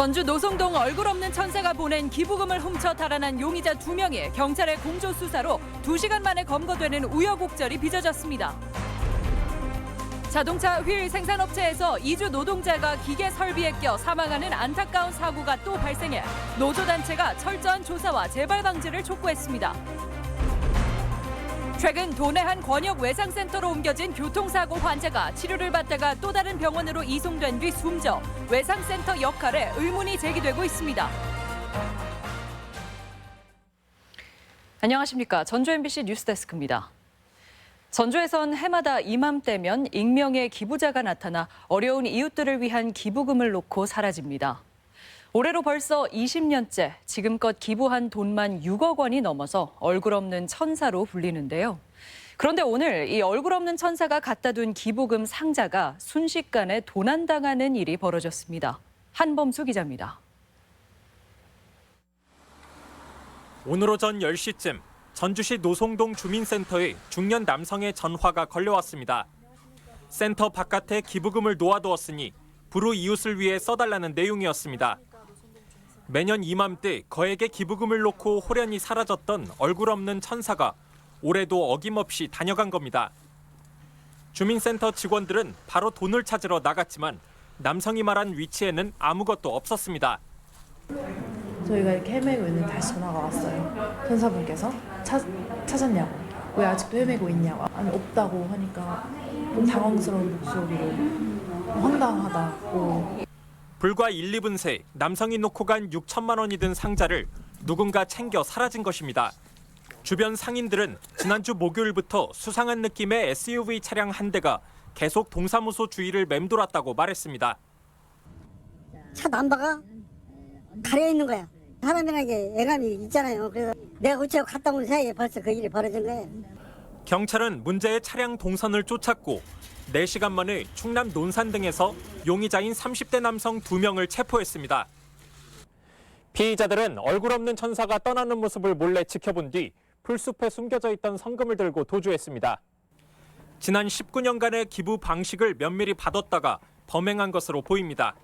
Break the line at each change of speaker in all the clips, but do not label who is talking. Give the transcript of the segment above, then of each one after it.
전주 노송동 얼굴 없는 천사가 보낸 기부금을 훔쳐 달아난 용의자 2명이 경찰의 공조 수사로 2시간 만에 검거되는 우여곡절이 빚어졌습니다. 자동차 휠 생산업체에서 이주 노동자가 기계 설비에 껴 사망하는 안타까운 사고가 또 발생해 노조단체가 철저한 조사와 재발 방지를 촉구했습니다. 최근 도내 한 권역 외상센터로 옮겨진 교통사고 환자가 치료를 받다가 또 다른 병원으로 이송된 뒤 숨져 외상센터 역할에 의문이 제기되고 있습니다. 안녕하십니까. 전주 MBC 뉴스데스크입니다. 전주에선 해마다 이맘때면 익명의 기부자가 나타나 어려운 이웃들을 위한 기부금을 놓고 사라집니다. 올해로 벌써 20년째 지금껏 기부한 돈만 6억 원이 넘어서 얼굴 없는 천사로 불리는데요. 그런데 오늘 이 얼굴 없는 천사가 갖다 둔 기부금 상자가 순식간에 도난당하는 일이 벌어졌습니다. 한범수 기자입니다.
오늘 오전 10시쯤 전주시 노송동 주민센터에 중년 남성의 전화가 걸려왔습니다. 센터 바깥에 기부금을 놓아두었으니 불우 이웃을 위해 써달라는 내용이었습니다. 매년 이맘때 거액의 기부금을 놓고 호련히 사라졌던 얼굴 없는 천사가 올해도 어김없이 다녀간 겁니다. 주민센터 직원들은 바로 돈을 찾으러 나갔지만 남성이 말한 위치에는 아무것도 없었습니다.
저희가 이렇게 헤매고 있는데 다시 전화가 왔어요. 천사분께서 찾았냐고, 왜 아직도 헤매고 있냐고. 아니 없다고 하니까 좀 당황스러운 목소리로 황당하다고.
불과 1, 2분 새 남성이 놓고 간 6천만 원이 든 상자를 누군가 챙겨 사라진 것입니다. 주변 상인들은 지난주 목요일부터 수상한 느낌의 SUV 차량 한 대가 계속 동사무소 주위를 맴돌았다고 말했습니다.
차 남바가 가려 있는 거야. 사람들에게 애감이 있잖아요. 그래서 내가 우체국 갔다 온 사이에 벌써 그 일이 벌어진 거예요.
경찰은 문제의 차량 동선을 쫓았고 4시간 만에 충남 논산 등에서 용의자인 30대 남성 2명을 체포했습니다. 피의자들은 얼굴 없는 천사가 떠나는 모습을 몰래 지켜본 뒤 풀숲에 숨겨져 있던 성금을 들고 도주했습니다. 지난 19년간의 기부 방식을 면밀히 받았다가 범행한 것으로 보입니다.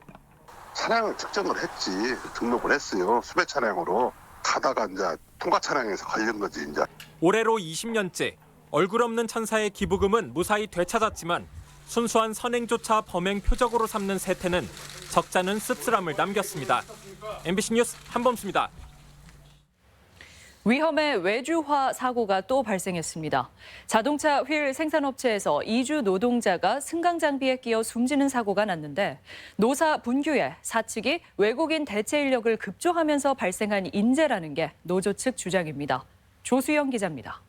차량을 측정을 했지, 등록을 했어요. 수배 차량으로 가다가 이제 통과 차량에서 걸린 거지 이제.
올해로 20년째 얼굴 없는 천사의 기부금은 무사히 되찾았지만 순수한 선행조차 범행 표적으로 삼는 세태는 적잖은 씁쓸함을 남겼습니다. MBC 뉴스 한범수입니다.
위험의 외주화 사고가 또 발생했습니다. 자동차 휠 생산업체에서 이주 노동자가 승강 장비에 끼어 숨지는 사고가 났는데 노사 분규에 사측이 외국인 대체 인력을 급조하면서 발생한 인재라는 게 노조 측 주장입니다. 조수영 기자입니다.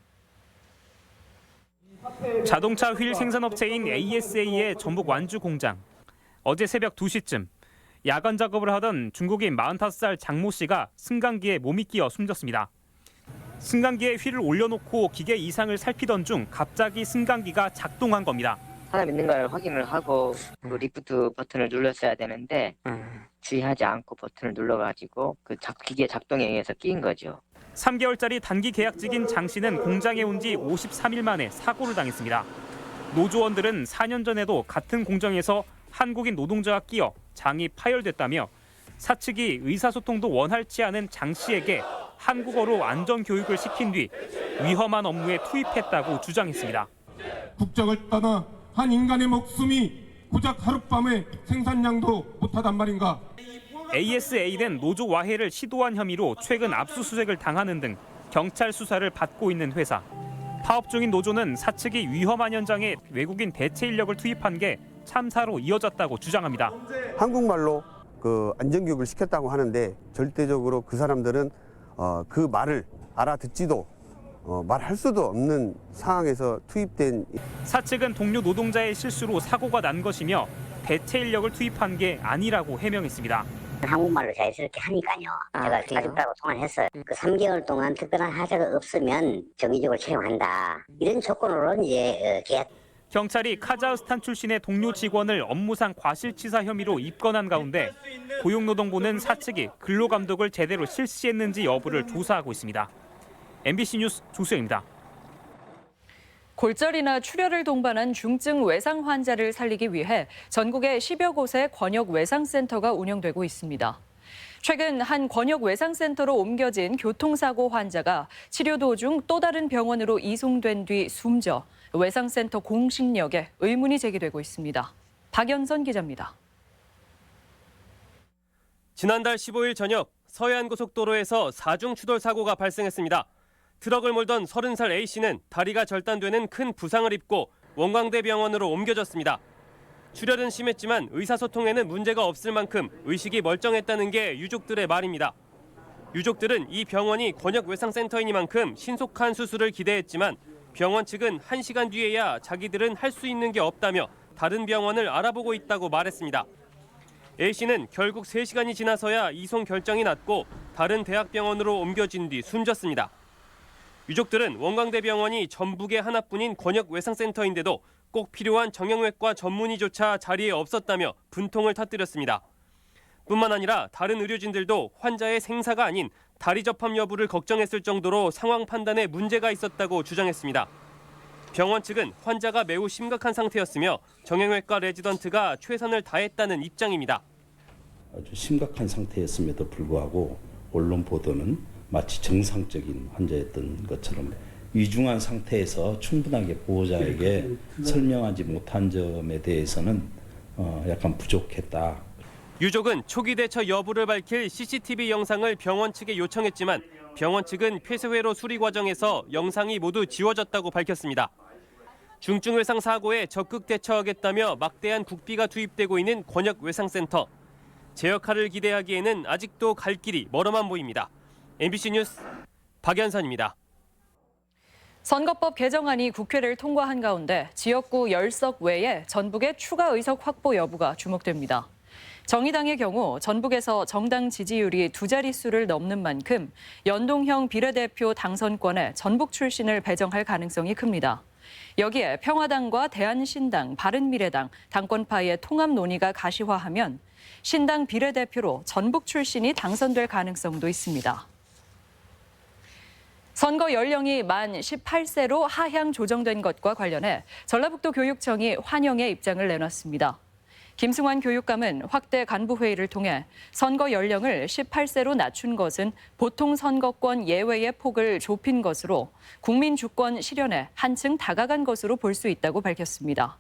자동차 휠 생산업체인 ASA의 전북 완주 공장. 어제 새벽 2시쯤 야간 작업을 하던 중국인 45살 장모 씨가 승강기에 몸이 끼어 숨졌습니다. 승강기에 휠을 올려놓고 기계 이상을 살피던 중 갑자기 승강기가 작동한 겁니다.
사람 있는 걸 확인을 하고 그 리프트 버튼을 눌렀어야 되는데 주의하지 않고 버튼을 눌러가지고 그 기계 작동에 의해서 끼인 거죠.
3개월짜리 단기 계약직인 장 씨는 공장에 온 지 53일 만에 사고를 당했습니다. 노조원들은 4년 전에도 같은 공장에서 한국인 노동자가 끼어 장이 파열됐다며 사측이 의사소통도 원활치 않은 장 씨에게 한국어로 안전교육을 시킨 뒤 위험한 업무에 투입했다고 주장했습니다.
국적을 떠나 한 인간의 목숨이 고작 하룻밤에 생산량도 못하단 말인가.
ASA는 노조 와해를 시도한 혐의로 최근 압수수색을 당하는 등 경찰 수사를 받고 있는 회사. 파업 중인 노조는 사측이 위험한 현장에 외국인 대체 인력을 투입한 게 참사로 이어졌다고 주장합니다.
한국말로 그 안전교육을 시켰다고 하는데 절대적으로 그 사람들은 그 말을 알아듣지도 말할 수도 없는 상황에서 투입된.
사측은 동료 노동자의 실수로 사고가 난 것이며 대체 인력을 투입한 게 아니라고 해명했습니다.
한국말로 자연스럽게 하니까요. 제가 가족들하고 통화를 했어요. 그 3개월 동안 특별한 하자가 없으면 정기적으로 채용한다. 이런 조건으로 이제 계약.
경찰이 카자흐스탄 출신의 동료 직원을 업무상 과실치사 혐의로 입건한 가운데 고용노동부는 사측이 근로감독을 제대로 실시했는지 여부를 조사하고 있습니다. MBC 뉴스 조수영입니다.
골절이나 출혈을 동반한 중증 외상 환자를 살리기 위해 전국에 10여 곳의 권역 외상센터가 운영되고 있습니다. 최근 한 권역 외상센터로 옮겨진 교통사고 환자가 치료 도중 또 다른 병원으로 이송된 뒤 숨져 외상센터 공식력에 의문이 제기되고 있습니다. 박연선 기자입니다.
지난달 15일 저녁 서해안고속도로에서 4중 추돌 사고가 발생했습니다. 트럭을 몰던 30살 A씨는 다리가 절단되는 큰 부상을 입고 원광대병원으로 옮겨졌습니다. 출혈은 심했지만 의사소통에는 문제가 없을 만큼 의식이 멀쩡했다는 게 유족들의 말입니다. 유족들은 이 병원이 권역외상센터이니만큼 신속한 수술을 기대했지만 병원 측은 1시간 뒤에야 자기들은 할 수 있는 게 없다며 다른 병원을 알아보고 있다고 말했습니다. A씨는 결국 3시간이 지나서야 이송 결정이 났고 다른 대학병원으로 옮겨진 뒤 숨졌습니다. 유족들은 원광대병원이 전북의 하나뿐인 권역외상센터인데도 꼭 필요한 정형외과 전문의조차 자리에 없었다며 분통을 터뜨렸습니다. 뿐만 아니라 다른 의료진들도 환자의 생사가 아닌 다리 접합 여부를 걱정했을 정도로 상황 판단에 문제가 있었다고 주장했습니다. 병원 측은 환자가 매우 심각한 상태였으며 정형외과 레지던트가 최선을 다했다는 입장입니다.
아주 심각한 상태였음에도 불구하고 언론 보도는 마치 정상적인 환자였던 것처럼 위중한 상태에서 충분하게 보호자에게 설명하지 못한 점에 대해서는 약간 부족했다.
유족은 초기 대처 여부를 밝힐 CCTV 영상을 병원 측에 요청했지만 병원 측은 폐쇄회로 수리 과정에서 영상이 모두 지워졌다고 밝혔습니다. 중증외상 사고에 적극 대처하겠다며 막대한 국비가 투입되고 있는 권역외상센터. 제 역할을 기대하기에는 아직도 갈 길이 멀어만 보입니다. MBC 뉴스 박연선입니다.
선거법 개정안이 국회를 통과한 가운데 지역구 10석 외에 전북의 추가 의석 확보 여부가 주목됩니다. 정의당의 경우 전북에서 정당 지지율이 2자릿수를 넘는 만큼 연동형 비례대표 당선권에 전북 출신을 배정할 가능성이 큽니다. 여기에 평화당과 대한신당, 바른미래당, 당권파의 통합 논의가 가시화하면 신당 비례대표로 전북 출신이 당선될 가능성도 있습니다. 선거 연령이 만 18세로 하향 조정된 것과 관련해 전라북도 교육청이 환영의 입장을 내놨습니다. 김승환 교육감은 확대 간부회의를 통해 선거 연령을 18세로 낮춘 것은 보통 선거권 예외의 폭을 좁힌 것으로 국민 주권 실현에 한층 다가간 것으로 볼 수 있다고 밝혔습니다.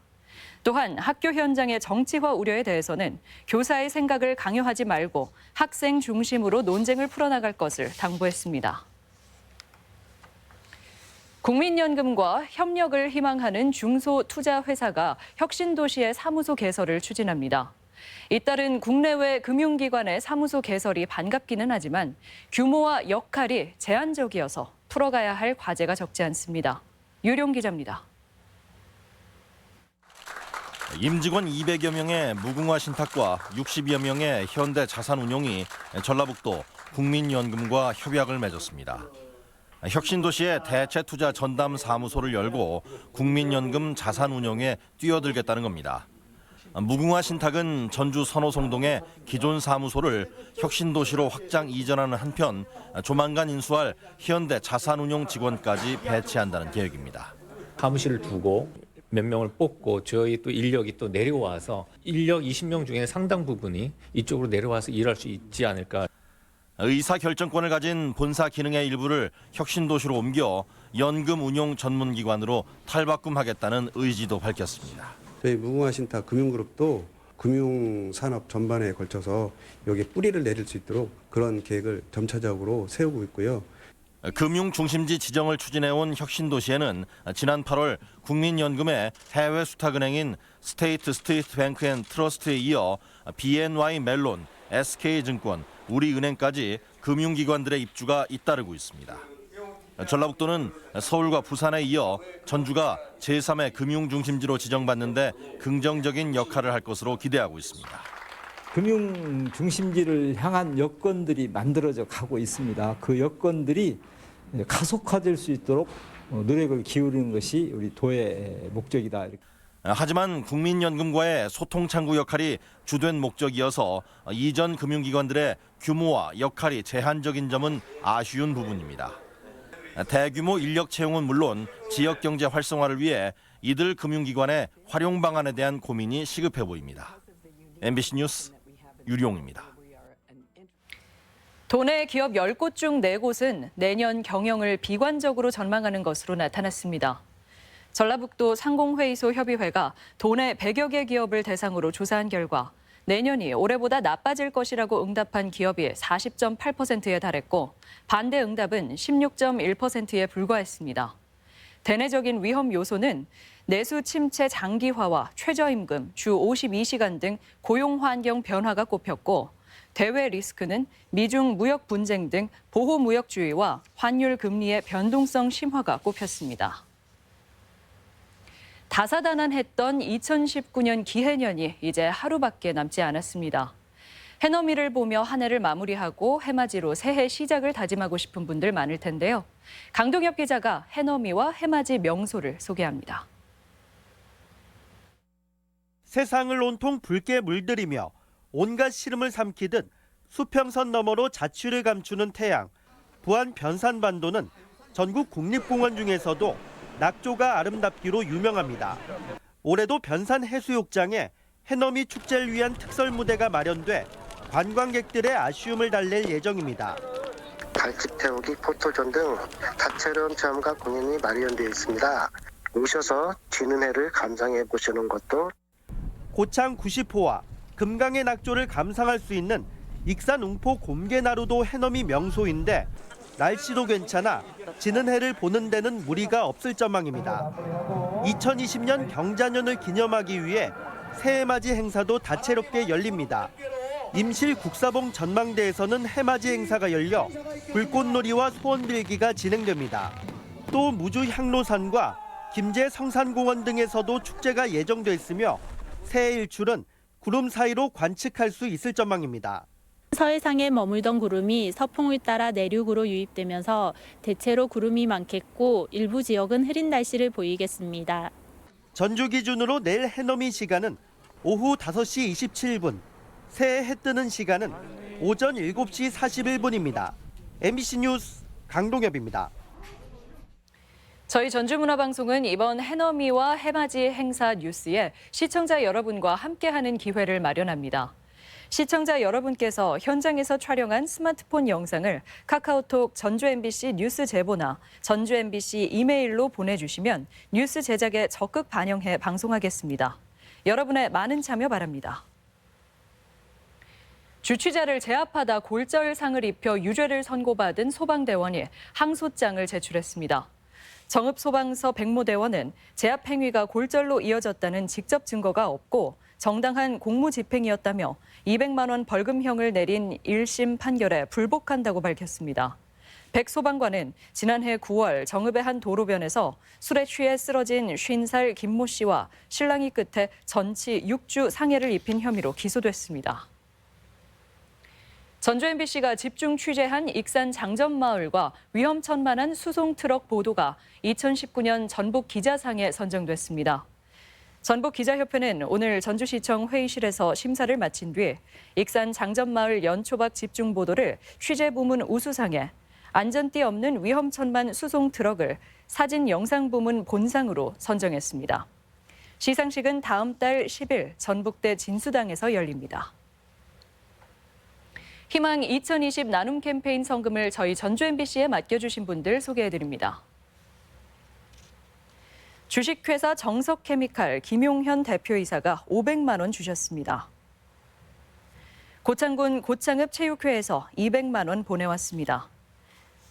또한 학교 현장의 정치화 우려에 대해서는 교사의 생각을 강요하지 말고 학생 중심으로 논쟁을 풀어나갈 것을 당부했습니다. 국민연금과 협력을 희망하는 중소투자회사가 혁신도시의 사무소 개설을 추진합니다. 잇따른 국내외 금융기관의 사무소 개설이 반갑기는 하지만 규모와 역할이 제한적이어서 풀어가야 할 과제가 적지 않습니다. 유룡 기자입니다.
임직원 200여 명의 무궁화 신탁과 60여 명의 현대 자산운용이 전라북도 국민연금과 협약을 맺었습니다. 혁신도시의 대체투자 전담 사무소를 열고 국민연금 자산운용에 뛰어들겠다는 겁니다. 무궁화 신탁은 전주 선호송동의 기존 사무소를 혁신도시로 확장 이전하는 한편 조만간 인수할 현대 자산운용 직원까지 배치한다는 계획입니다.
사무실을 두고 몇 명을 뽑고 저희 또 인력이 또 내려와서 인력 20명 중에 상당 부분이 이쪽으로 내려와서 일할 수 있지 않을까.
의사결정권을 가진 본사 기능의 일부를 혁신도시로 옮겨 연금 운용 전문기관으로 탈바꿈하겠다는 의지도 밝혔습니다.
저희 무궁화 신탁 금융그룹도 금융산업 전반에 걸쳐서 여기에 뿌리를 내릴 수 있도록 그런 계획을 점차적으로 세우고 있고요.
금융 중심지 지정을 추진해온 혁신도시에는 지난 8월 국민연금의 해외 수탁은행인 스테이트 스트리트 뱅크 앤 트러스트에 이어 BNY 멜론, SK증권, 우리은행까지 금융기관들의 입주가 잇따르고 있습니다. 전라북도는 서울과 부산에 이어 전주가 제3의 금융중심지로 지정받는데 긍정적인 역할을 할 것으로 기대하고 있습니다.
금융중심지를 향한 여건들이 만들어져 가고 있습니다. 그 여건들이 가속화될 수 있도록 노력을 기울이는 것이 우리 도의 목적이다.
하지만 국민연금과의 소통창구 역할이 주된 목적이어서 이전 금융기관들의 규모와 역할이 제한적인 점은 아쉬운 부분입니다. 대규모 인력 채용은 물론 지역경제 활성화를 위해 이들 금융기관의 활용 방안에 대한 고민이 시급해 보입니다. MBC 뉴스 유룡입니다.
도내 기업 10곳 중 4곳은 내년 경영을 비관적으로 전망하는 것으로 나타났습니다. 전라북도 상공회의소 협의회가 도내 100여 개 기업을 대상으로 조사한 결과 내년이 올해보다 나빠질 것이라고 응답한 기업이 40.8%에 달했고 반대 응답은 16.1%에 불과했습니다. 대내적인 위험 요소는 내수 침체 장기화와 최저임금, 주 52시간 등 고용 환경 변화가 꼽혔고 대외 리스크는 미중 무역 분쟁 등 보호 무역주의와 환율 금리의 변동성 심화가 꼽혔습니다. 다사다난했던 2019년 기해년이 이제 하루밖에 남지 않았습니다. 해넘이를 보며 한 해를 마무리하고 해맞이로 새해 시작을 다짐하고 싶은 분들 많을 텐데요. 강동엽 기자가 해넘이와 해맞이 명소를 소개합니다.
세상을 온통 붉게 물들이며 온갖 시름을 삼키듯 수평선 너머로 자취를 감추는 태양. 부안 변산반도는 전국 국립공원 중에서도 낙조가 아름답기로 유명합니다. 올해도 변산 해수욕장에 해넘이 축제를 위한 특설 무대가 마련돼 관광객들의 아쉬움을 달랠 예정입니다.
달집 태우기, 포토존 등 다채로운 체험과 공연이 마련되어 있습니다. 오셔서 지는 해를 감상해 보시는 것도
고창 90호와 금강의 낙조를 감상할 수 있는 익산 웅포 곰개나루도 해넘이 명소인데 날씨도 괜찮아 지는 해를 보는 데는 무리가 없을 전망입니다. 2020년 경자년을 기념하기 위해 새해맞이 행사도 다채롭게 열립니다. 임실 국사봉 전망대에서는 해맞이 행사가 열려 불꽃놀이와 소원빌기가 진행됩니다. 또 무주 향로산과 김제 성산공원 등에서도 축제가 예정돼 있으며 새해 일출은 구름 사이로 관측할 수 있을 전망입니다.
서해상에 머물던 구름이 서풍을 따라 내륙으로 유입되면서 대체로 구름이 많겠고 일부 지역은 흐린 날씨를 보이겠습니다.
전주 기준으로 내일 해넘이 시간은 오후 5시 27분, 새해 해 뜨는 시간은 오전 7시 41분입니다. MBC 뉴스 강동엽입니다.
저희 전주문화방송은 이번 해넘이와 해맞이 행사 뉴스에 시청자 여러분과 함께하는 기회를 마련합니다. 시청자 여러분께서 현장에서 촬영한 스마트폰 영상을 카카오톡 전주 MBC 뉴스 제보나 전주 MBC 이메일로 보내주시면 뉴스 제작에 적극 반영해 방송하겠습니다. 여러분의 많은 참여 바랍니다. 주취자를 제압하다 골절상을 입혀 유죄를 선고받은 소방대원이 항소장을 제출했습니다. 정읍소방서 백모대원은 제압 행위가 골절로 이어졌다는 직접 증거가 없고 정당한 공무집행이었다며 200만 원 벌금형을 내린 1심 판결에 불복한다고 밝혔습니다. 백 소방관은 지난해 9월 정읍의 한 도로변에서 술에 취해 쓰러진 50살 김모 씨와 실랑이 끝에 전치 6주 상해를 입힌 혐의로 기소됐습니다. 전주 MBC가 집중 취재한 익산 장전마을과 위험천만한 수송트럭 보도가 2019년 전북 기자상에 선정됐습니다. 전북기자협회는 오늘 전주시청 회의실에서 심사를 마친 뒤 익산 장전마을 연초박 집중보도를 취재부문 우수상에, 안전띠 없는 위험천만 수송트럭을 사진 영상부문 본상으로 선정했습니다. 시상식은 다음 달 10일 전북대 진수당에서 열립니다. 희망 2020 나눔 캠페인 성금을 저희 전주 MBC에 맡겨주신 분들 소개해드립니다. 주식회사 정석케미칼 김용현 대표이사가 500만 원 주셨습니다. 고창군 고창읍 체육회에서 200만 원 보내왔습니다.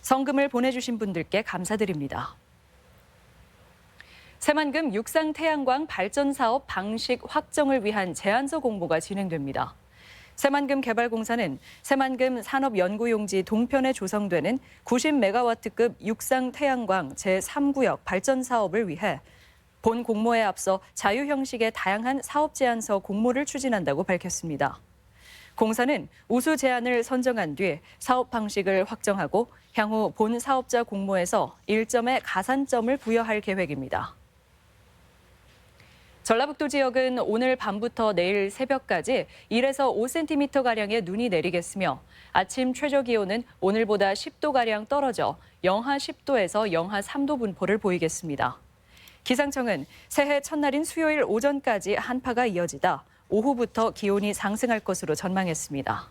성금을 보내주신 분들께 감사드립니다. 새만금 육상태양광 발전사업 방식 확정을 위한 제안서 공모가 진행됩니다. 새만금 개발공사는 새만금 산업연구용지 동편에 조성되는 90메가와트급 육상태양광 제3구역 발전 사업을 위해 본 공모에 앞서 자유 형식의 다양한 사업 제안서 공모를 추진한다고 밝혔습니다. 공사는 우수 제안을 선정한 뒤 사업 방식을 확정하고 향후 본 사업자 공모에서 1점의 가산점을 부여할 계획입니다. 전라북도 지역은 오늘 밤부터 내일 새벽까지 1에서 5cm가량의 눈이 내리겠으며 아침 최저 기온은 오늘보다 10도가량 떨어져 영하 10도에서 영하 3도 분포를 보이겠습니다. 기상청은 새해 첫날인 수요일 오전까지 한파가 이어지다 오후부터 기온이 상승할 것으로 전망했습니다.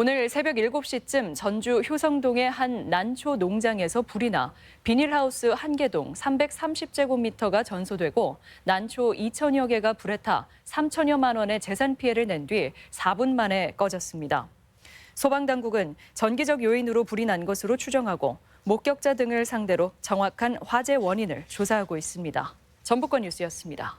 오늘 새벽 7시쯤 전주 효성동의 한 난초 농장에서 불이 나 비닐하우스 1개동 330제곱미터가 전소되고 난초 2천여 개가 불에 타 3천여만 원의 재산 피해를 낸 뒤 4분 만에 꺼졌습니다. 소방당국은 전기적 요인으로 불이 난 것으로 추정하고 목격자 등을 상대로 정확한 화재 원인을 조사하고 있습니다. 전북권 뉴스였습니다.